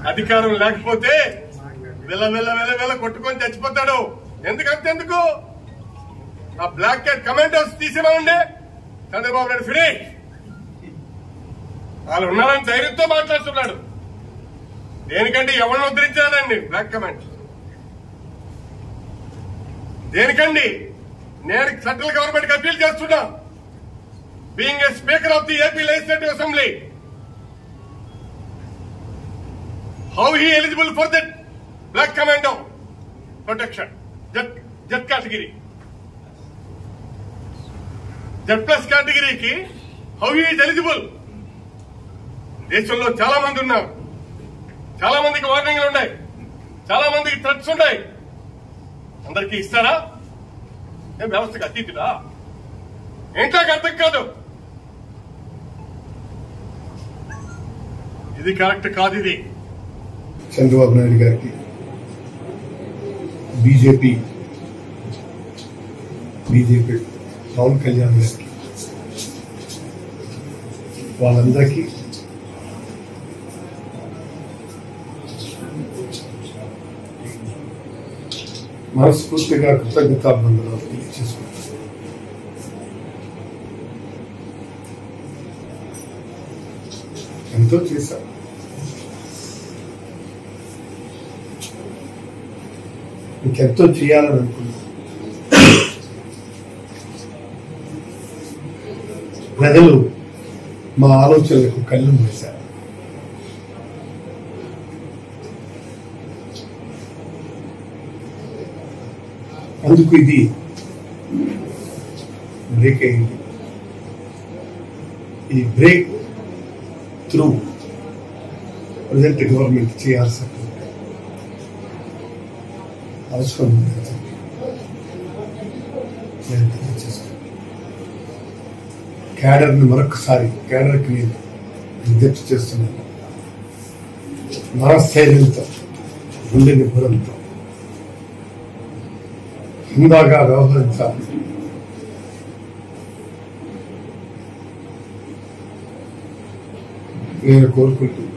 అధికారం లేకపోతే వెల కొట్టుకొని చచ్చిపోతాడు. ఎందుకు ఆ బ్లాక్ క్యాట్ కమాండోస్ తీసేమండి. చంద్రబాబు నాయుడు ఫినిష్. వాళ్ళు ఉన్నారని ధైర్యంతో మాట్లాడుతున్నాడు. దేనికండి? ఎవరిని ఉద్ధరించాడండి బ్లాక్ కమాండ్? దేనికండి? నేను సెంట్రల్ గవర్నమెంట్ కి అప్పీల్ చేస్తున్నా. Being a speaker of the AP legislative assembly, how he eligible for that black commando protection, Z category, Z+ కేటగిరీకి how he is eligible? దేశంలో చాలా మంది ఉన్నారు, చాలా మందికి వార్నింగ్లు ఉన్నాయి, చాలా మందికి థ్రెట్స్ ఉన్నాయి. అందరికీ ఇస్తారా? ఏం వ్యవస్థకు అతీతుడా? ఏంటో అర్థం కాదు. ఇది కరెక్ట్ కాదు. ఇది చంద్రబాబు నాయుడు గారికి, బీజేపీ పవన్ కళ్యాణ్ గారికి, వాళ్ళందరికీ మనస్ఫూర్తిగా కృతజ్ఞతాభివందనాలు తెలియజేసుకుంటారు. ఎంతో చేశారు. ఇంకెంతో చేయాలని అనుకున్నాను. ప్రజలు మా ఆలోచనలకు కళ్ళు వేశారు. అందుకు ఇది బ్రేక్ అయింది. ఈ బ్రేక్ త్రూ ప్రజెంట్ గవర్నమెంట్ చేయాల్సిన అవసరం నేను తెలియజేస్తాను. క్యాడర్ని మరొకసారి క్యాడర్కి నేను విజ్ఞప్తి చేస్తున్నాను. మనస్థైర్యంతో, గుండె నిపుణంతో హుందాగా వ్యవహరించాలి. నేను కోరుకుంటున్నాను.